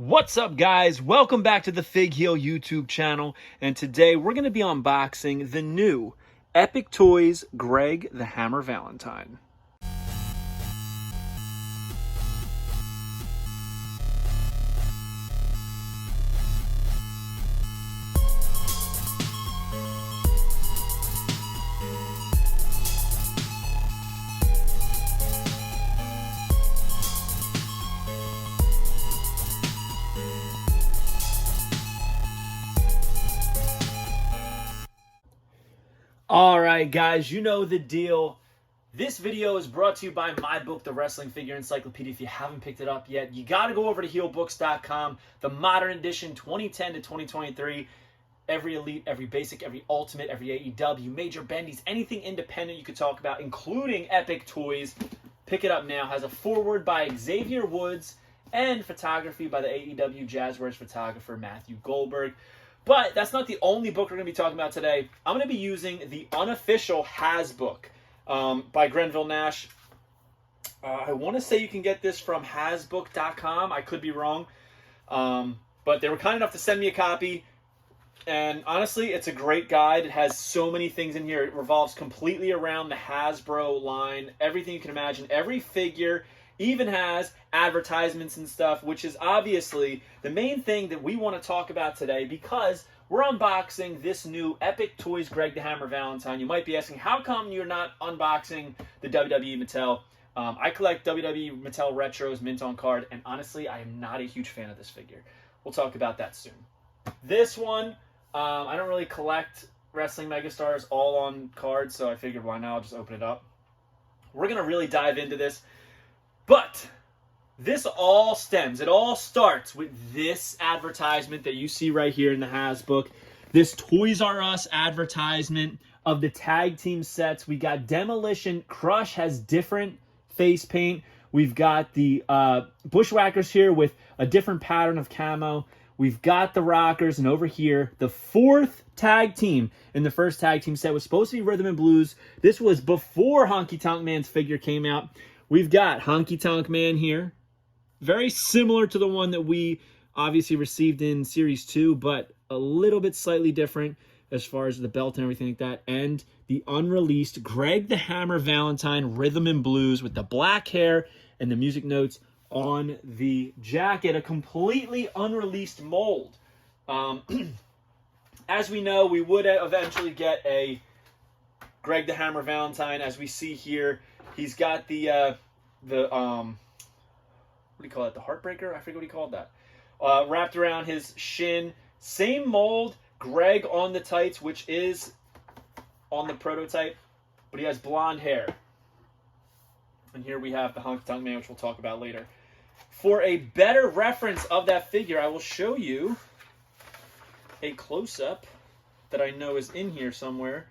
What's up, guys? Welcome back to the Fig Heel YouTube channel, and today we're going to be unboxing the new Epic Toys Greg the Hammer Valentine. All right, guys, you know the deal. This video is brought to you by my book, The Wrestling Figure Encyclopedia. If you haven't picked it up yet, you got to go over to heelbooks.com. The modern edition, 2010 to 2023. Every Elite, every Basic, every Ultimate, every AEW, Major Bendies, anything independent you could talk about, including Epic Toys. Pick it up now. Has a foreword by Xavier Woods and photography by the AEW Jazzwares photographer Matthew Goldberg. But that's not the only book we're going to be talking about today. I'm going to be using the unofficial Has book by Grenville Nash. I want to say you can get this from hasbook.com. I could be wrong. But they were kind enough to send me a copy. And honestly, it's a great guide. It has so many things in here. It revolves completely around the Hasbro line. Everything you can imagine. Every figure even has advertisements and stuff, which is obviously the main thing that we want to talk about today because we're unboxing this new Epic Toys Greg the Hammer Valentine. You might be asking, how come you're not unboxing the WWE Mattel? I collect WWE Mattel Retros, mint on card, and honestly, I am not a huge fan of this figure. We'll talk about that soon. This one, I don't really collect Wrestling Megastars all on cards, so I figured why not? I'll just open it up. We're going to really dive into this. But this all stems, it all starts with this advertisement that you see right here in the Has book. This Toys R Us advertisement of the tag team sets. We got Demolition. Crush has different face paint. We've got the Bushwhackers here with a different pattern of camo. We've got the Rockers, and over here, the fourth tag team in the first tag team set was supposed to be Rhythm and Blues. This was before Honky Tonk Man's figure came out. We've got Honky Tonk Man here. Very similar to the one that we obviously received in Series 2, but a little bit slightly different as far as the belt and everything like that. And the unreleased Greg the Hammer Valentine Rhythm and Blues with the black hair and the music notes on the jacket. A completely unreleased mold. As we know, we would eventually get a Greg the Hammer Valentine, as we see here. He's got the what do you call it? The Heartbreaker? I forget what he called that. Wrapped around his shin. Same mold. Greg on the tights, which is on the prototype. But he has blonde hair. And here we have the Honky Tonk Man, which we'll talk about later. For a better reference of that figure, I will show you a close-up that I know is in here somewhere.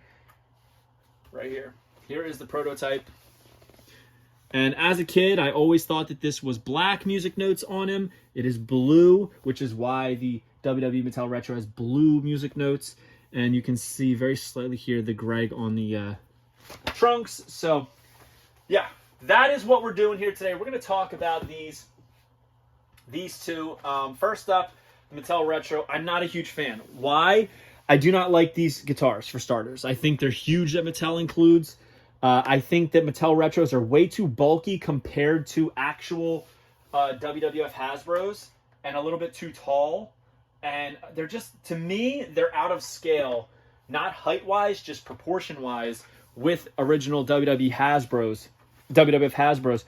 Right here. Here is the prototype. And as a kid, I always thought that this was black music notes on him. It is blue, which is why the WWE Mattel Retro has blue music notes. And you can see very slightly here the Greg on the trunks. So, yeah, that is what we're doing here today. We're going to talk about these two. First up, the Mattel Retro. I'm not a huge fan. Why? I do not like these guitars, for starters. I think they're huge that Mattel includes. I think that Mattel Retros are way too bulky compared to actual WWF Hasbros and a little bit too tall. And they're just, to me, they're out of scale. Not height-wise, just proportion-wise with original WWF Hasbros.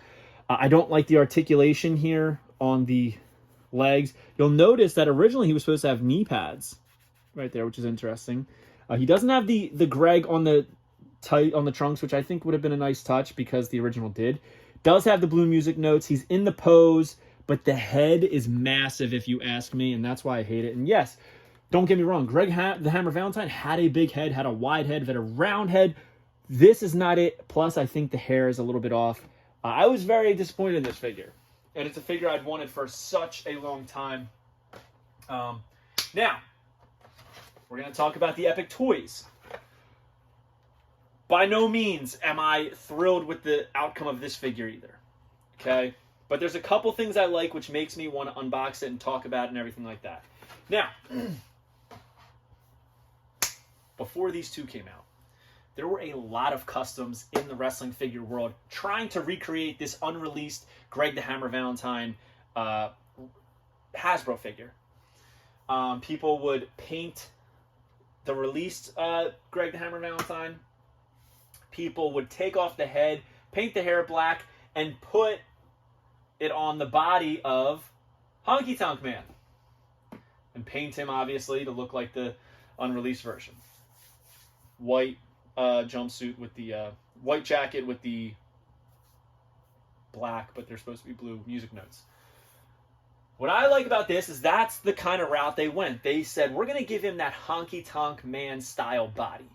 I don't like the articulation here on the legs. You'll notice that originally he was supposed to have knee pads right there, which is interesting. He doesn't have the Greg on the trunks, which I think would have been a nice touch because the original did. Does have the blue music notes. He's in the pose, but the head is massive if you ask me, and that's why I hate it. And yes, don't get me wrong, Greg the Hammer Valentine had a big head, had a wide head, had a round head. This is not it. Plus, I think the hair is a little bit off. I was very disappointed in this figure, and it's a figure I'd wanted for such a long time. Now, we're going to talk about the Epic Toys. By no means am I thrilled with the outcome of this figure either. Okay? But there's a couple things I like which makes me want to unbox it and talk about it and everything like that. Now, before these two came out, there were a lot of customs in the wrestling figure world trying to recreate this unreleased Greg the Hammer Valentine Hasbro figure. People would paint the released Greg the Hammer Valentine. People would take off the head, paint the hair black, and put it on the body of Honky Tonk Man. And paint him, obviously, to look like the unreleased version. White jumpsuit with the white jacket with the black, but they're supposed to be blue music notes. What I like about this is that's the kind of route they went. They said, we're going to give him that Honky Tonk Man style body.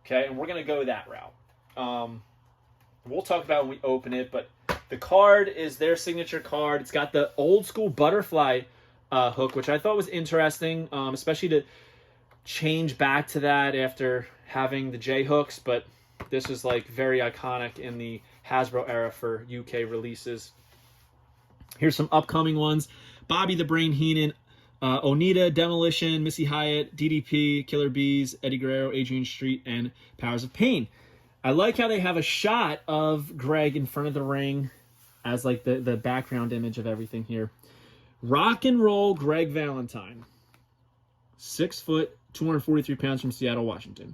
Okay, and we're going to go that route. We'll talk about it when we open it, but the card is their signature card. It's got the old school butterfly hook, which I thought was interesting, especially to change back to that after having the J hooks, but this is like very iconic in the Hasbro era for UK releases. Here's some upcoming ones. Bobby the Brain Heenan, Onita, Demolition, Missy Hyatt, DDP, Killer Bees, Eddie Guerrero, Adrian Street, and Powers of Pain. I like how they have a shot of Greg in front of the ring as like the background image of everything here. Rock and Roll Greg Valentine. 6 foot, 243 pounds from Seattle, Washington.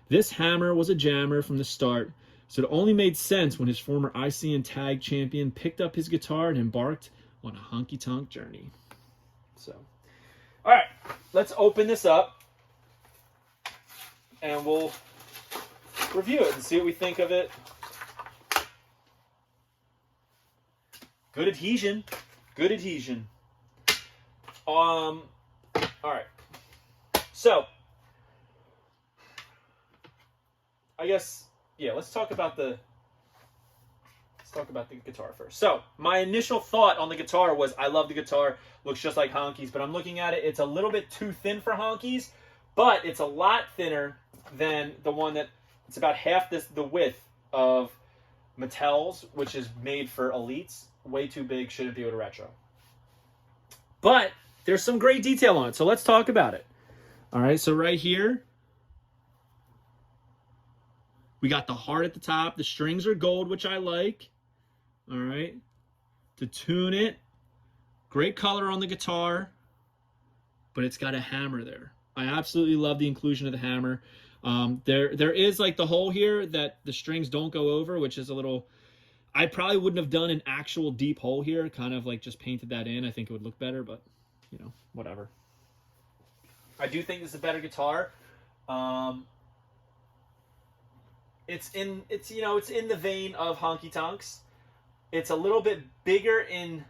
This hammer was a jammer from the start, so it only made sense when his former IC and Tag champion picked up his guitar and embarked on a honky-tonk journey. So, all right, let's open this up, and we'll review it and see what we think of it. Good adhesion. Good adhesion. All right. So, I guess, yeah, let's talk about the guitar first. So, my initial thought on the guitar was, I love the guitar, looks just like Honky's, but I'm looking at it, it's a little bit too thin for Honky's, but it's a lot thinner than the one that, it's about half the width of Mattel's, which is made for elites. Way too big, shouldn't be with a retro. But there's some great detail on it, so let's talk about it. All right, so right here, we got the heart at the top. The strings are gold, which I like. All right, to tune it, great color on the guitar, but it's got a hammer there. I absolutely love the inclusion of the hammer. There is like the hole here that the strings don't go over, which is a little, I probably wouldn't have done an actual deep hole here, kind of like just painted that in. I think it would look better, but you know, whatever. I do think this is a better guitar. It's in the vein of Honky Tonks. It's a little bit bigger in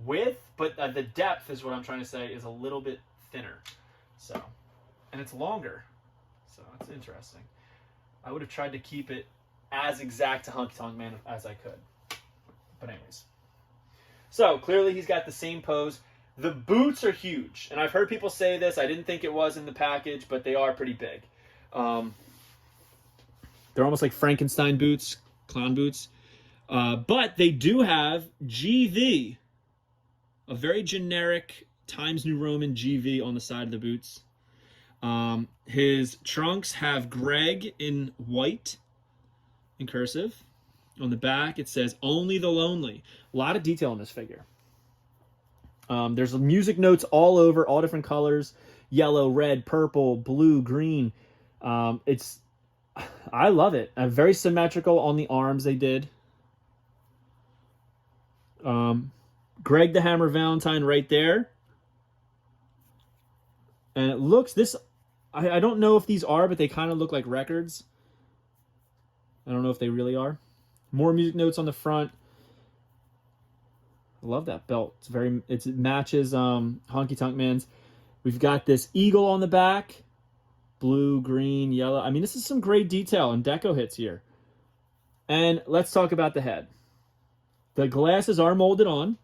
width, but the depth is what I'm trying to say is a little bit thinner. So, and it's longer. So it's interesting. I would have tried to keep it as exact to Honky Tonk Man as I could. But anyways. So clearly he's got the same pose. The boots are huge. And I've heard people say this. I didn't think it was in the package, but they are pretty big. They're almost like Frankenstein boots, clown boots. But they do have GV. A very generic Times New Roman GV on the side of the boots. His trunks have Greg in white in cursive. On the back, it says, "Only the Lonely." A lot of detail in this figure. There's music notes all over, all different colors. Yellow, red, purple, blue, green. I love it. Very symmetrical on the arms they did. Greg the Hammer Valentine right there. And it looks, I don't know if these are, but they kind of look like records. I don't know if they really are. More music notes on the front. I love that belt. It matches Honky Tonk Man's. We've got this eagle on the back. Blue, green, yellow. I mean, this is some great detail and deco hits here. And let's talk about the head. The glasses are molded on.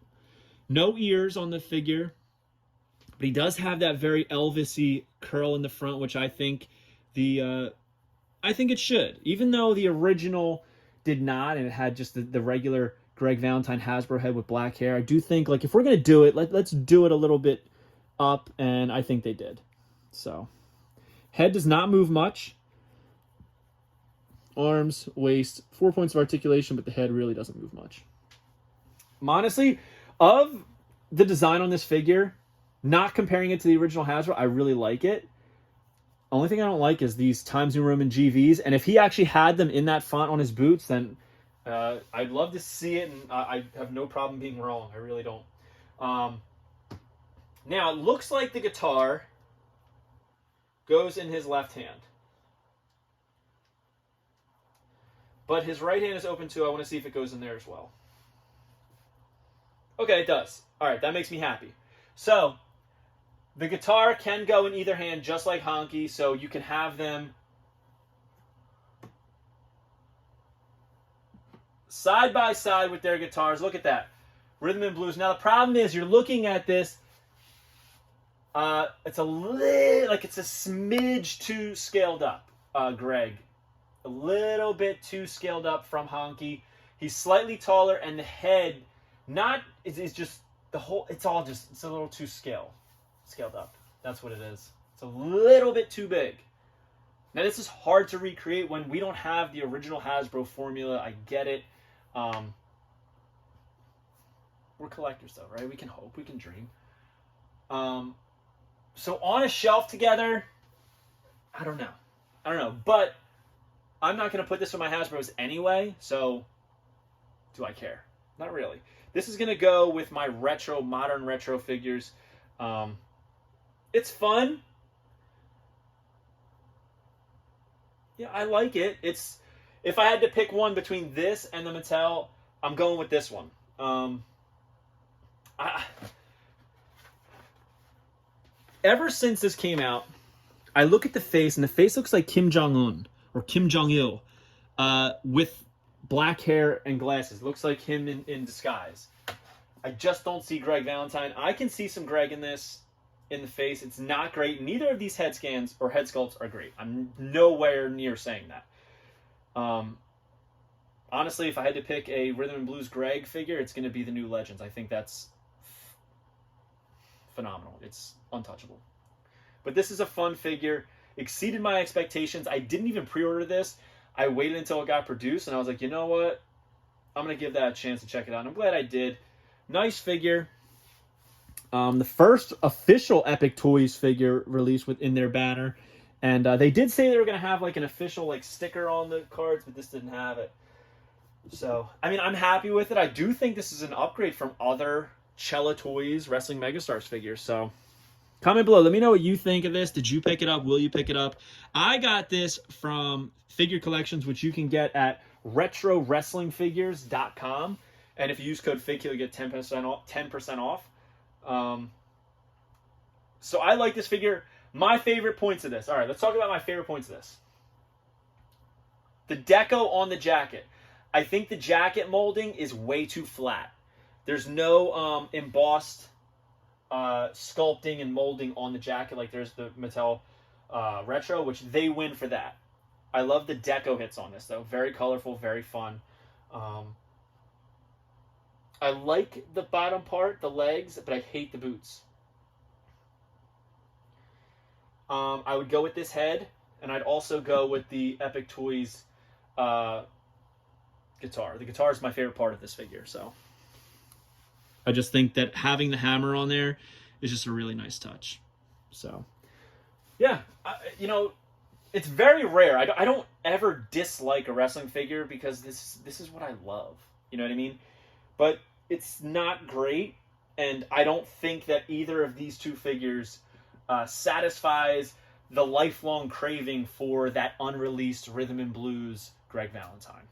No ears on the figure. But he does have that very Elvis-y curl in the front, which I think it should. Even though the original did not, and it had just the regular Greg Valentine Hasbro head with black hair. I do think, like, if we're going to do it, let's do it a little bit up, and I think they did. So, head does not move much. Arms, waist, 4 points of articulation, but the head really doesn't move much. Honestly, of the design on this figure, not comparing it to the original Hasbro, I really like it. Only thing I don't like is these Times New Roman GVs, and if he actually had them in that font on his boots, then I'd love to see it, and I have no problem being wrong. I really don't. Now, it looks like the guitar goes in his left hand. But his right hand is open too. I want to see if it goes in there as well. Okay, it does. All right, that makes me happy. So, the guitar can go in either hand just like Honky, so you can have them side by side with their guitars. Look at that. Rhythm and blues. Now, the problem is you're looking at this. It's a little, like it's a smidge too scaled up, Greg. A little bit too scaled up from Honky. He's slightly taller, and the head is just the whole. It's a little too scaled up. That's what it is. It's a little bit too big. Now this is hard to recreate when we don't have the original Hasbro formula. I get it. We're collectors though, right? We can hope, we can dream. So on a shelf together, I don't know, but I'm not going to put this on my Hasbros anyway, so do I care? Not really. This is going to go with my modern retro figures. It's fun. Yeah, I like it. If I had to pick one between this and the Mattel, I'm going with this one. Ever since this came out, I look at the face, and the face looks like Kim Jong-un or Kim Jong-il with black hair and glasses. Looks like him in disguise. I just don't see Greg Valentine. I can see some Greg in this, in the face. It's not great. Neither of these head scans or head sculpts are great. I'm nowhere near saying that. Honestly, if I had to pick a Rhythm and Blues Greg figure, it's going to be the New Legends. I think that's phenomenal. It's untouchable. But this is a fun figure. Exceeded my expectations. I didn't even pre-order this. I waited until it got produced, and I was like, you know what? I'm going to give that a chance to check it out. And I'm glad I did. Nice figure. The first official Epic Toys figure released within their banner. And they did say they were going to have like an official like sticker on the cards, but this didn't have it. So, I mean, I'm happy with it. I do think this is an upgrade from other Cella Toys Wrestling Megastars figures. So, comment below. Let me know what you think of this. Did you pick it up? Will you pick it up? I got this from Figure Collections, which you can get at retrowrestlingfigures.com. And if you use code FIGKILL, you get 10% off. 10% off. So I like this figure. My favorite points of this. All right, let's talk about my favorite points of this. The deco on the jacket. I think the jacket molding is way too flat. There's no embossed sculpting and molding on the jacket like there's the Mattel Retro, which they win for that. I love the deco hits on this, though. Very colorful, very fun. I like the bottom part, the legs, but I hate the boots. I would go with this head, and I'd also go with the Epic Toys guitar. The guitar is my favorite part of this figure, so I just think that having the hammer on there is just a really nice touch. So, yeah, you know, it's very rare. I don't ever dislike a wrestling figure because this is what I love. You know what I mean? But it's not great, and I don't think that either of these two figures satisfies the lifelong craving for that unreleased Rhythm and Blues Greg Valentine.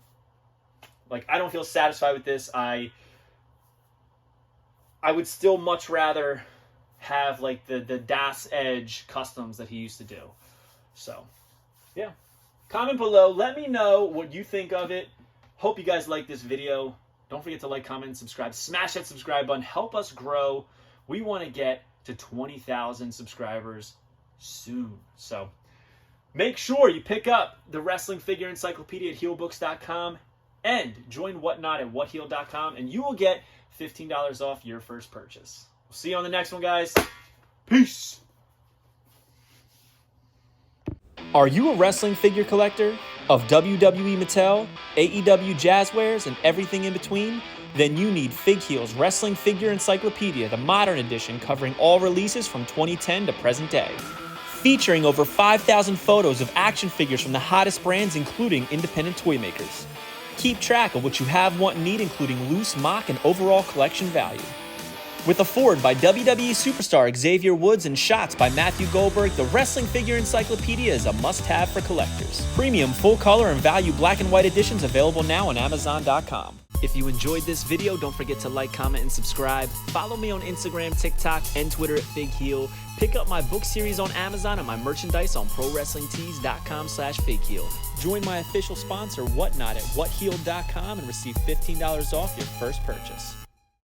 Like, I don't feel satisfied with this. I would still much rather have like the Das Edge customs that he used to do. So, yeah. Comment below. Let me know what you think of it. Hope you guys like this video. Don't forget to like, comment, and subscribe. Smash that subscribe button. Help us grow. We want to get to 20,000 subscribers soon. So make sure you pick up the Wrestling Figure Encyclopedia at heelbooks.com. And join Whatnot at whathealed.com and you will get $15 off your first purchase. We'll see you on the next one, guys. Peace. Are you a wrestling figure collector of WWE Mattel, AEW Jazzwares, and everything in between? Then you need Fig Heel's Wrestling Figure Encyclopedia, the modern edition covering all releases from 2010 to present day. Featuring over 5,000 photos of action figures from the hottest brands, including independent toy makers. Keep track of what you have, want, and need, including loose, mock, and overall collection value. With a foreword by WWE superstar Xavier Woods and shots by Matthew Goldberg, the Wrestling Figure Encyclopedia is a must-have for collectors. Premium, full-color, and value black and white editions available now on Amazon.com. If you enjoyed this video, don't forget to like, comment, and subscribe. Follow me on Instagram, TikTok, and Twitter at FigHeel. Pick up my book series on Amazon and my merchandise on ProWrestlingTees.com/FigHeel. Join my official sponsor, Whatnot, at whathealed.com and receive $15 off your first purchase.